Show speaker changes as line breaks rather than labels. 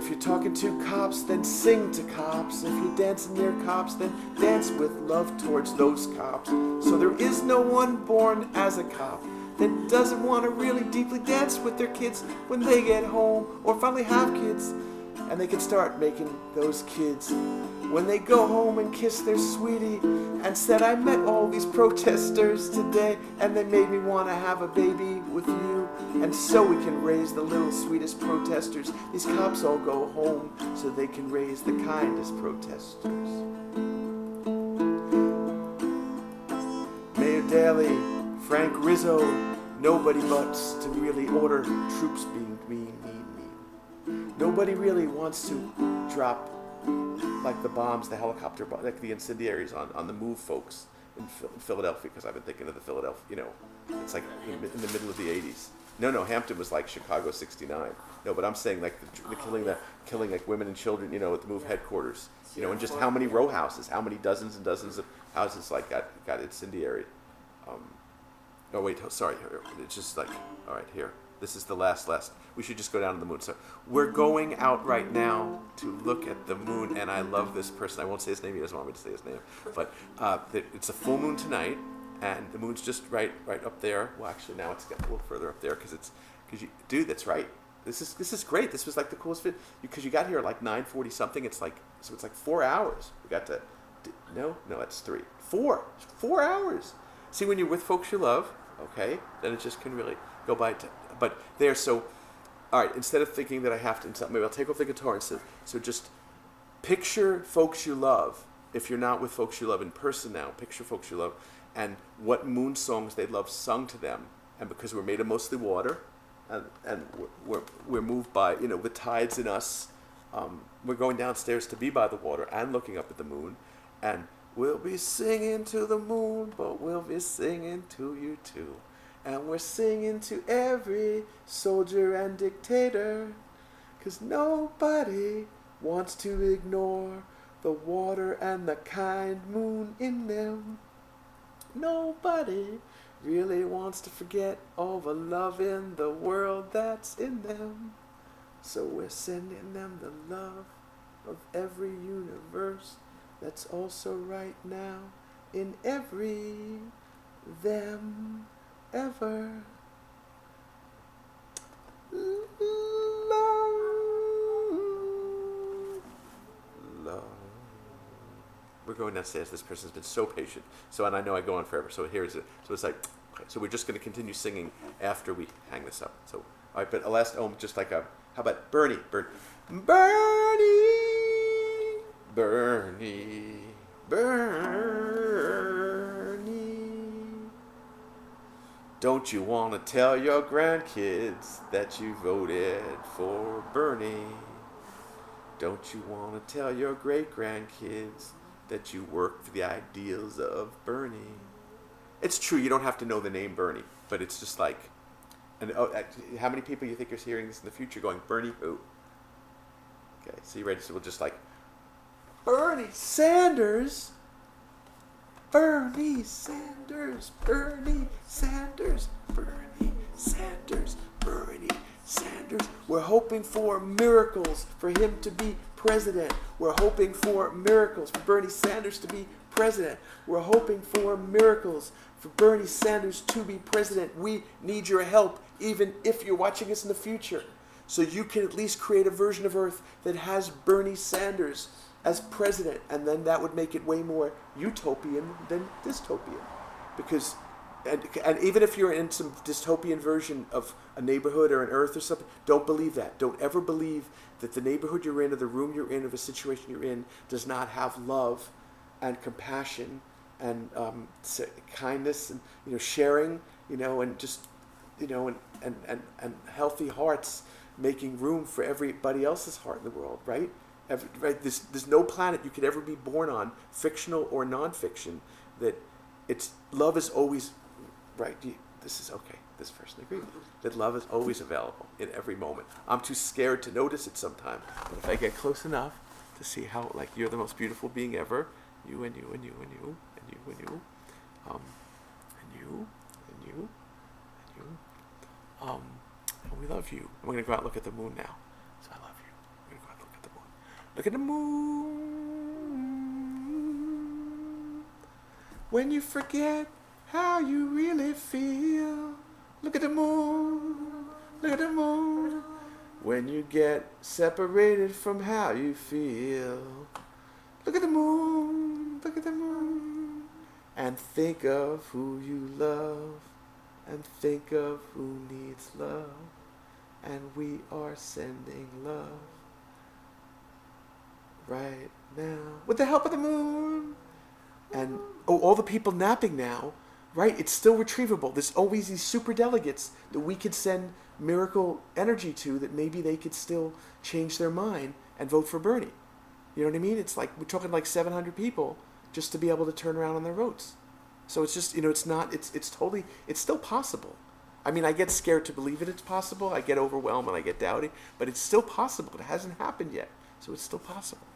If you're talking to cops, then sing to cops. If you're dancing near cops, then dance with love towards those cops. So there is no one born as a cop that doesn't want to really deeply dance with their kids when they get home or finally have kids. And they can start making those kids when they go home and kiss their sweetie and said, I met all these protesters today and they made me want to have a baby with you. And so we can raise the little sweetest protesters. These cops all go home so they can raise the kindest protesters. Mayor Daley, Frank Rizzo, nobody buts to really order troops being mean. Nobody really wants to drop like the bombs, the helicopter, like the incendiaries on the MOVE folks in Philadelphia, because I've been thinking of the Philadelphia, it's like in the middle of the 80s. No, Hampton was like Chicago 69. No, but I'm saying like the killing like women and children, at the MOVE headquarters, and just how many row houses, how many dozens and dozens of houses like got incendiary. Oh wait, sorry, it's just like, all right, here. This is the last. We should just go down to the moon. So we're going out right now to look at the moon, and I love this person. I won't say his name. He doesn't want me to say his name. But it's a full moon tonight, and the moon's just right up there. Well, actually, now it's got a little further up there dude, that's right. This is great. This was like the coolest fit because you got here at like 9:40 something. It's like 4 hours. We got to. No, that's 3. 4 hours. See, when you're with folks you love, okay, then it just can really go by. But there, so, all right, instead of thinking that I have to, maybe I'll take off the guitar and so just picture folks you love. If you're not with folks you love in person now, picture folks you love and what moon songs they'd love sung to them. And because we're made of mostly water and we're moved by, the tides in us, we're going downstairs to be by the water and looking up at the moon. And we'll be singing to the moon, but we'll be singing to you too. And we're singing to every soldier and dictator, 'cause nobody wants to ignore the water and the kind moon in them. Nobody really wants to forget all the love in the world that's in them. So we're sending them the love of every universe that's also right now in every them ever. Love. We're going downstairs. This person's been so patient. So, and I know I go on forever. So here's it. So it's like, okay, so we're just going to continue singing after we hang this up. So, all right, but a last just like how about Bernie? Bernie. Don't you want to tell your grandkids that you voted for Bernie? Don't you want to tell your great-grandkids that you work for the ideals of Bernie? It's true, you don't have to know the name Bernie, but it's just like, how many people you think are hearing this in the future going, Bernie who? Okay, so you ready? So we'll just like, Bernie Sanders. Bernie Sanders, Bernie Sanders, Bernie Sanders, Bernie Sanders. We're hoping for miracles for him to be president. We're hoping for miracles for Bernie Sanders to be president. We're hoping for miracles for Bernie Sanders to be president. We need your help, even if you're watching us in the future, so you can at least create a version of Earth that has Bernie Sanders as president, and then that would make it way more utopian than dystopian. Because, and even if you're in some dystopian version of a neighborhood or an Earth or something, don't believe that. Don't ever believe that the neighborhood you're in or the room you're in or the situation you're in does not have love and compassion and kindness and sharing, and just and healthy hearts making room for everybody else's heart in the world, right? Right, there's no planet you could ever be born on, fictional or non-fiction, that love is always, right, this is okay, this person agrees, that love is always available in every moment. I'm too scared to notice it sometimes, but if I get close enough to see how, like, you're the most beautiful being ever, you and you and you and you and you and you, and you and you and you, and we love you. And we're going to go out and look at the moon now. So I love you. We're going to go out Look at the moon. When you forget how you really feel. Look at the moon. Look at the moon. When you get separated from how you feel. Look at the moon. Look at the moon. And think of who you love. And think of who needs love. And we are sending love right now with the help of the moon. And all the people napping now, right? It's still retrievable. There's always these super delegates that we could send miracle energy to, that maybe they could still change their mind and vote for Bernie. You know what I mean? It's like we're talking like 700 people just to be able to turn around on their votes. So it's just, it's not, it's totally, it's still possible. I mean, I get scared to believe it's possible. I get overwhelmed and I get doubting, but it's still possible. It hasn't happened yet, so it's still possible.